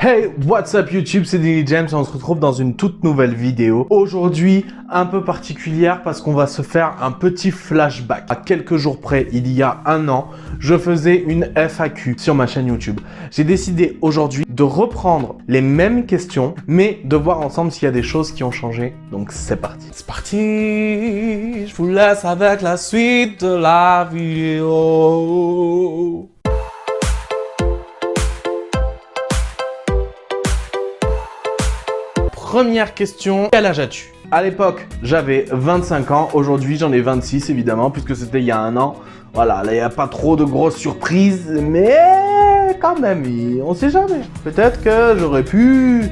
Hey, what's up YouTube, c'est Dilly James et on se retrouve dans une toute nouvelle vidéo. Aujourd'hui, un peu particulière parce qu'on va se faire un petit flashback. À quelques jours près, il y a un an, je faisais une FAQ sur ma chaîne YouTube. J'ai décidé aujourd'hui de reprendre les mêmes questions, mais de voir ensemble s'il y a des choses qui ont changé. Donc c'est parti. C'est parti, je vous laisse avec la suite de la vidéo. Première question, quel âge as-tu? À l'époque, j'avais 25 ans. Aujourd'hui, j'en ai 26 évidemment, puisque c'était il y a un an. Voilà, là, il n'y a pas trop de grosses surprises, mais quand même, on sait jamais. Peut-être que j'aurais pu,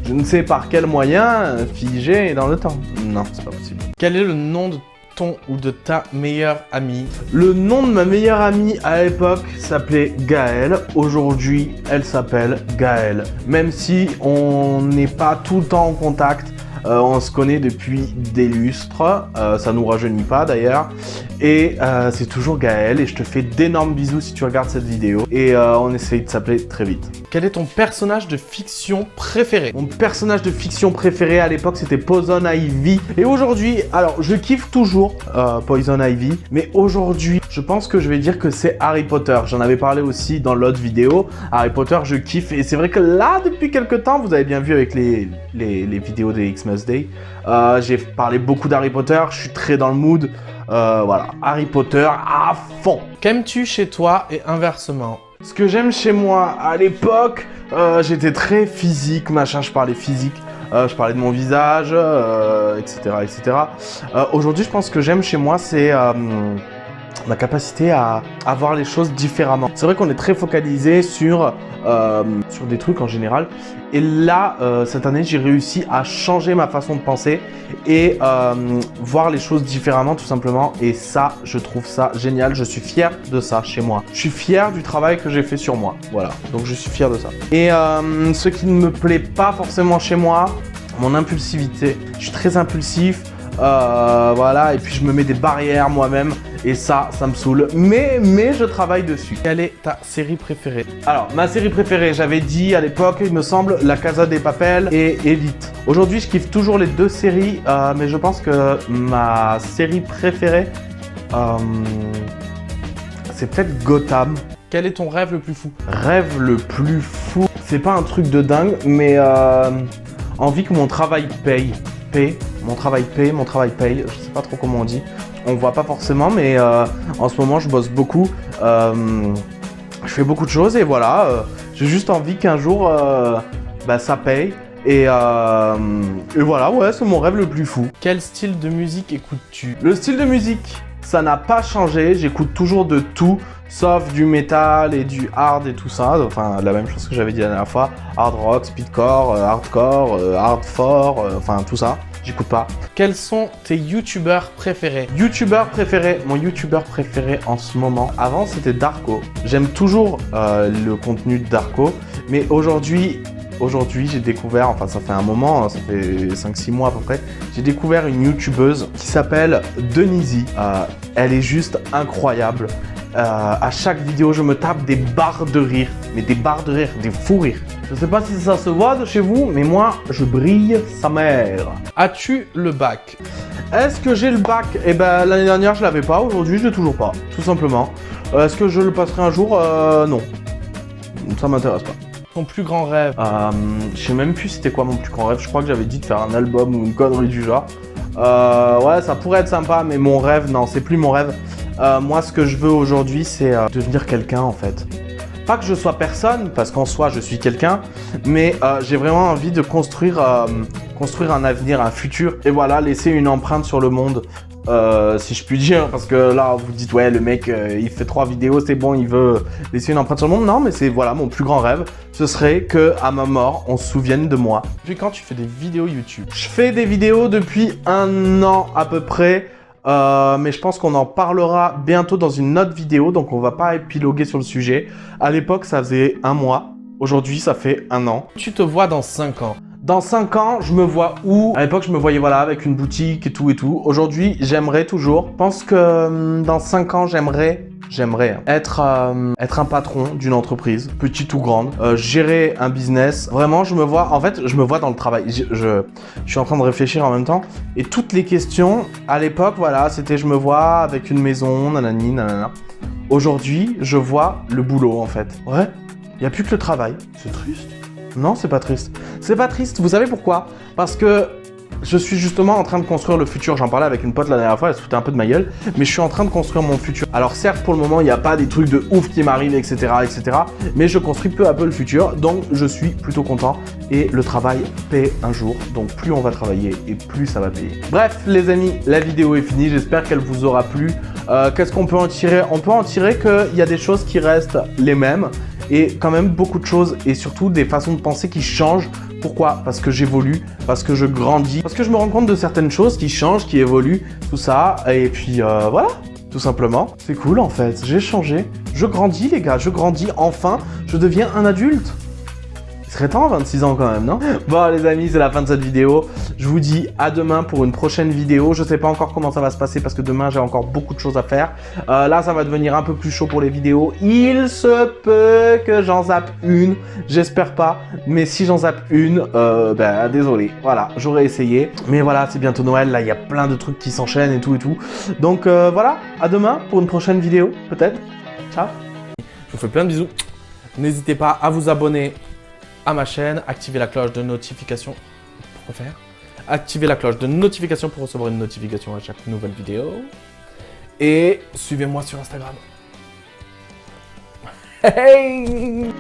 je ne sais par quel moyen, figer dans le temps. Non, c'est pas possible. Quel est le nom de ton ou de ta meilleure amie? Le nom de ma meilleure amie à l'époque s'appelait Gaëlle. Aujourd'hui, elle s'appelle Gaëlle. Même si on n'est pas tout le temps en contact, on se connaît depuis des lustres. Ça nous rajeunit pas d'ailleurs. Et c'est toujours Gaëlle. Et je te fais d'énormes bisous si tu regardes cette vidéo. Et on essaye de s'appeler très vite. Quel est ton personnage de fiction préféré? Mon personnage de fiction préféré à l'époque, c'était Poison Ivy. Et aujourd'hui, alors je kiffe toujours Poison Ivy. Mais aujourd'hui, je pense que je vais dire que c'est Harry Potter. J'en avais parlé aussi dans l'autre vidéo. Harry Potter, je kiffe. Et c'est vrai que là, depuis quelques temps, vous avez bien vu avec les vidéos des Xmas Day, j'ai parlé beaucoup d'Harry Potter. Je suis très dans le mood. Voilà, Harry Potter à fond. Qu'aimes-tu chez toi et inversement? Ce que j'aime chez moi, à l'époque, j'étais très physique, machin, je parlais physique. Je parlais de mon visage, etc., etc. Aujourd'hui, je pense que j'aime chez moi, c'est ma capacité à voir les choses différemment. C'est vrai qu'on est très focalisé sur des trucs en général. Et là, cette année, j'ai réussi à changer ma façon de penser et voir les choses différemment tout simplement. Et ça, je trouve ça génial. Je suis fier de ça chez moi. Je suis fier du travail que j'ai fait sur moi. Voilà, donc je suis fier de ça. Et ce qui ne me plaît pas forcément chez moi, mon impulsivité. Je suis très impulsif. Voilà, et puis je me mets des barrières moi-même et ça me saoule, mais je travaille dessus. Quelle est ta série préférée? Alors, ma série préférée, j'avais dit à l'époque, il me semble, La Casa de Papel et Elite. Aujourd'hui, je kiffe toujours les deux séries, mais je pense que ma série préférée, c'est peut-être Gotham. Quel est ton rêve le plus fou? Rêve le plus fou, c'est pas un truc de dingue, mais envie que mon travail paye. Mon travail paye, je sais pas trop comment on dit, on voit pas forcément, mais en ce moment je bosse beaucoup, je fais beaucoup de choses et voilà, j'ai juste envie qu'un jour ça paye et voilà, ouais, c'est mon rêve le plus fou. Quel style de musique écoutes-tu? Le style de musique, ça n'a pas changé, j'écoute toujours de tout, sauf du métal et du hard et tout ça, enfin la même chose que j'avais dit la dernière fois, hard rock, speedcore, hardcore, hardcore, enfin tout ça, j'écoute pas. Quels sont tes youtubeurs préférés? Mon youtubeur préféré en ce moment, avant c'était Darko. J'aime toujours le contenu de Darko, mais aujourd'hui j'ai découvert, enfin ça fait un moment, ça fait 5-6 mois à peu près, j'ai découvert une youtubeuse qui s'appelle Denisi. Elle est juste incroyable. À chaque vidéo, je me tape des barres de rire, mais des barres de rire, des fous rires. Je sais pas si ça se voit de chez vous, mais moi, je brille sa mère. As-tu le bac? Est-ce que j'ai le bac? Eh ben, l'année dernière, je l'avais pas. Aujourd'hui, je l'ai toujours pas, tout simplement. Est-ce que je le passerai un jour? Non. Ça m'intéresse pas. Ton plus grand rêve? Je sais même plus c'était quoi mon plus grand rêve. Je crois que j'avais dit de faire un album ou une connerie du genre. Ouais, ça pourrait être sympa, mais mon rêve, non, c'est plus mon rêve. Moi, ce que je veux aujourd'hui, c'est devenir quelqu'un, en fait. Pas que je sois personne, parce qu'en soi, je suis quelqu'un, mais j'ai vraiment envie de construire un avenir, un futur, et voilà, laisser une empreinte sur le monde, si je puis dire, parce que là, vous dites, ouais, le mec, il fait 3 vidéos, c'est bon, il veut laisser une empreinte sur le monde. Non, mais c'est, voilà, mon plus grand rêve, ce serait que à ma mort, on se souvienne de moi. Depuis quand tu fais des vidéos YouTube? Je fais des vidéos depuis 1 an à peu près. Mais je pense qu'on en parlera bientôt dans une autre vidéo, donc on va pas épiloguer sur le sujet. À l'époque, ça faisait 1 mois. Aujourd'hui, ça fait 1 an. Tu te vois dans 5 ans? Dans 5 ans, je me vois où? À l'époque, je me voyais voilà avec une boutique et tout et tout. Aujourd'hui, j'aimerais toujours. Je pense que dans 5 ans, j'aimerais j'aimerais être un patron d'une entreprise, petite ou grande, gérer un business. Vraiment, je me vois dans le travail. Je suis en train de réfléchir en même temps. Et toutes les questions, à l'époque, voilà, c'était je me vois avec une maison, nanani, nanana. Aujourd'hui, je vois le boulot, en fait. Ouais, il n'y a plus que le travail. C'est triste. Non, c'est pas triste. C'est pas triste. Vous savez pourquoi? Parce que je suis justement en train de construire le futur. J'en parlais avec une pote la dernière fois, elle se foutait un peu de ma gueule. Mais je suis en train de construire mon futur. Alors certes, pour le moment, il n'y a pas des trucs de ouf qui m'arrivent, etc., etc. Mais je construis peu à peu le futur. Donc, je suis plutôt content. Et le travail paie un jour. Donc, plus on va travailler et plus ça va payer. Bref, les amis, la vidéo est finie. J'espère qu'elle vous aura plu. Qu'est-ce qu'on peut en tirer? On peut en tirer qu'il y a des choses qui restent les mêmes. Et quand même beaucoup de choses et surtout des façons de penser qui changent. Pourquoi? Parce que j'évolue, parce que je grandis, parce que je me rends compte de certaines choses qui changent, qui évoluent, tout ça. Et puis voilà, tout simplement. C'est cool en fait, j'ai changé. Je grandis les gars, je grandis enfin, je deviens un adulte. Il serait temps, 26 ans quand même, non? Bon les amis, c'est la fin de cette vidéo. Je vous dis à demain pour une prochaine vidéo. Je sais pas encore comment ça va se passer parce que demain j'ai encore beaucoup de choses à faire. Là ça va devenir un peu plus chaud pour les vidéos. Il se peut que j'en zappe une. J'espère pas. Mais si j'en zappe une, désolé. Voilà, j'aurais essayé. Mais voilà, c'est bientôt Noël. Là il y a plein de trucs qui s'enchaînent et tout et tout. Donc voilà, à demain pour une prochaine vidéo peut-être. Ciao. Je vous fais plein de bisous. N'hésitez pas à vous abonner à ma chaîne, activez la cloche de notification pour faire. Activez la cloche de notification pour recevoir une notification à chaque nouvelle vidéo. Et suivez-moi sur Instagram. Hey!